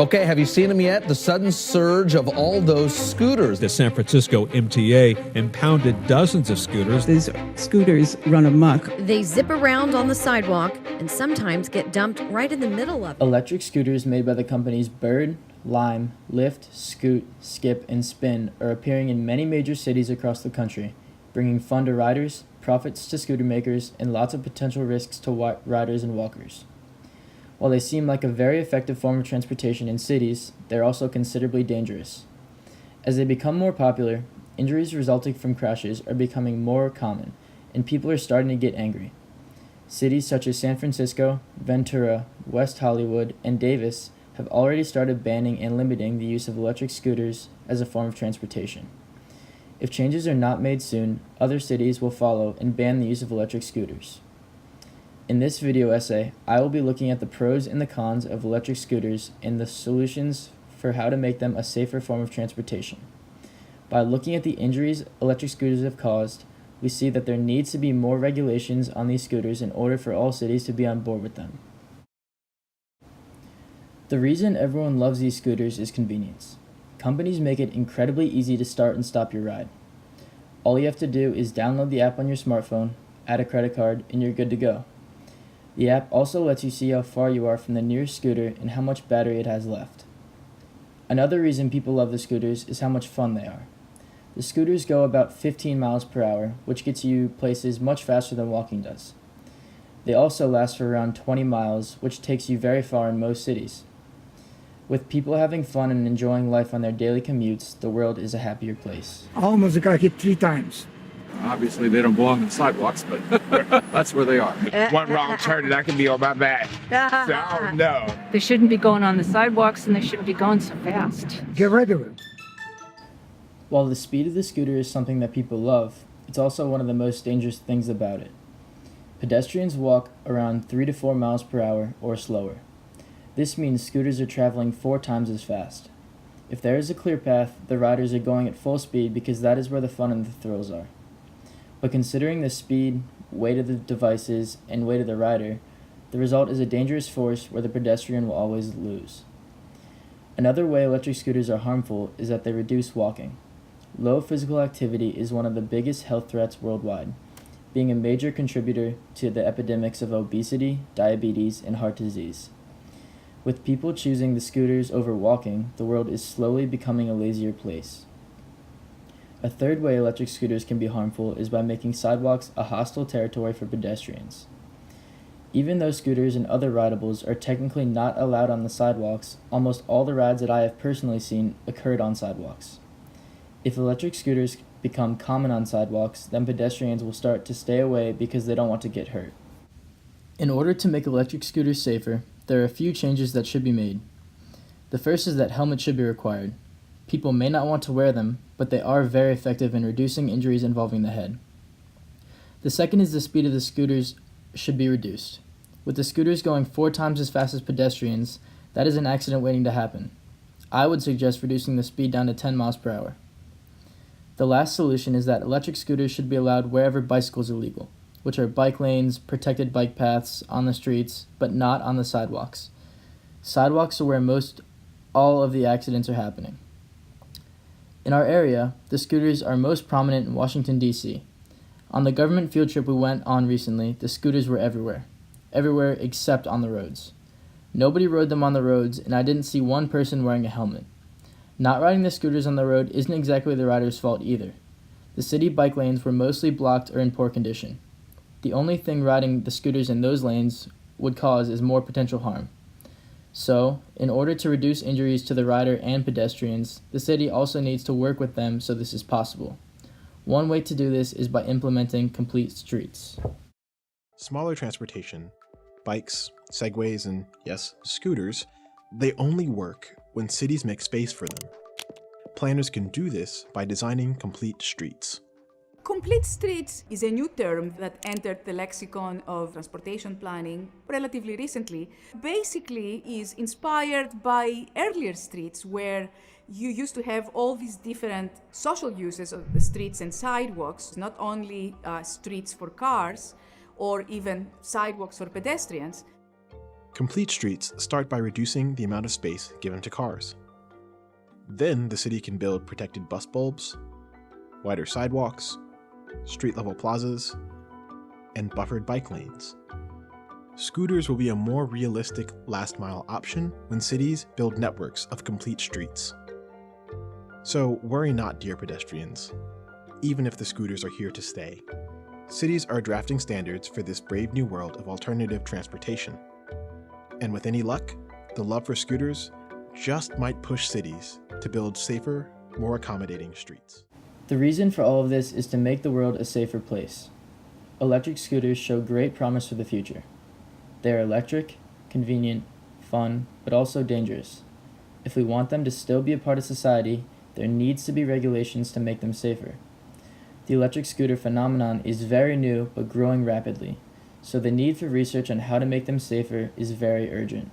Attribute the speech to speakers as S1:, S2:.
S1: Okay, have you seen them yet? The sudden surge of all those scooters.
S2: The San Francisco MTA impounded dozens of scooters.
S3: These scooters run amok.
S4: They zip around on the sidewalk and sometimes get dumped right in the middle of it.
S5: Electric scooters made by the companies Bird, Lime, Lyft, Scoot, Skip, and Spin are appearing in many major cities across the country, bringing fun to riders, profits to scooter makers, and lots of potential risks to riders and walkers. While they seem like a very effective form of transportation in cities, they're also considerably dangerous. As they become more popular, injuries resulting from crashes are becoming more common, and people are starting to get angry. Cities such as San Francisco, Ventura, West Hollywood, and Davis have already started banning and limiting the use of electric scooters as a form of transportation. If changes are not made soon, other cities will follow and ban the use of electric scooters. In this video essay, I will be looking at the pros and the cons of electric scooters and the solutions for how to make them a safer form of transportation. By looking at the injuries electric scooters have caused, we see that there needs to be more regulations on these scooters in order for all cities to be on board with them. The reason everyone loves these scooters is convenience. Companies make it incredibly easy to start and stop your ride. All you have to do is download the app on your smartphone, add a credit card, and you're good to go. The app also lets you see how far you are from the nearest scooter and how much battery it has left. Another reason people love the scooters is how much fun they are. The scooters go about 15 miles per hour, which gets you places much faster than walking does. They also last for around 20 miles, which takes you very far in most cities. With people having fun and enjoying life on their daily commutes, the world is a happier place.
S6: I almost got hit 3 times.
S7: Obviously, they don't belong on sidewalks, but that's where they are.
S8: One wrong turn and I can be on my back. So, no.
S9: They shouldn't be going on the sidewalks and they shouldn't be going so fast.
S6: Get rid of it.
S5: While the speed of the scooter is something that people love, it's also one of the most dangerous things about it. Pedestrians walk around 3 to 4 miles per hour or slower. This means scooters are traveling 4 times as fast. If there is a clear path, the riders are going at full speed because that is where the fun and the thrills are. But considering the speed, weight of the devices, and weight of the rider, the result is a dangerous force where the pedestrian will always lose. Another way electric scooters are harmful is that they reduce walking. Low physical activity is one of the biggest health threats worldwide, being a major contributor to the epidemics of obesity, diabetes, and heart disease. With people choosing the scooters over walking, the world is slowly becoming a lazier place. A third way electric scooters can be harmful is by making sidewalks a hostile territory for pedestrians. Even though scooters and other ridables are technically not allowed on the sidewalks, almost all the rides that I have personally seen occurred on sidewalks. If electric scooters become common on sidewalks, then pedestrians will start to stay away because they don't want to get hurt. In order to make electric scooters safer, there are a few changes that should be made. The first is that helmets should be required. People may not want to wear them, but they are very effective in reducing injuries involving the head. The second is the speed of the scooters should be reduced. With the scooters going 4 times as fast as pedestrians, that is an accident waiting to happen. I would suggest reducing the speed down to 10 miles per hour. The last solution is that electric scooters should be allowed wherever bicycles are legal, which are bike lanes, protected bike paths, on the streets, but not on the sidewalks. Sidewalks are where all of the accidents are happening. In our area, the scooters are most prominent in Washington, D.C. On the government field trip we went on recently, the scooters were everywhere except on the roads. Nobody rode them on the roads, and I didn't see one person wearing a helmet. Not riding the scooters on the road isn't exactly the rider's fault either. The city bike lanes were mostly blocked or in poor condition. The only thing riding the scooters in those lanes would cause is more potential harm. So, in order to reduce injuries to the rider and pedestrians, the city also needs to work with them so this is possible. One way to do this is by implementing complete streets.
S10: Smaller transportation, bikes, segways, and yes, scooters, they only work when cities make space for them. Planners can do this by designing complete streets.
S11: Complete streets is a new term that entered the lexicon of transportation planning relatively recently. Basically is inspired by earlier streets where you used to have all these different social uses of the streets and sidewalks, not only streets for cars or even sidewalks for pedestrians.
S10: Complete streets start by reducing the amount of space given to cars. Then the city can build protected bus bulbs, wider sidewalks, street-level plazas, and buffered bike lanes. Scooters will be a more realistic last-mile option when cities build networks of complete streets. So worry not, dear pedestrians, even if the scooters are here to stay. Cities are drafting standards for this brave new world of alternative transportation. And with any luck, the love for scooters just might push cities to build safer, more accommodating streets.
S5: The reason for all of this is to make the world a safer place. Electric scooters show great promise for the future. They are electric, convenient, fun, but also dangerous. If we want them to still be a part of society, there needs to be regulations to make them safer. The electric scooter phenomenon is very new but growing rapidly, so the need for research on how to make them safer is very urgent.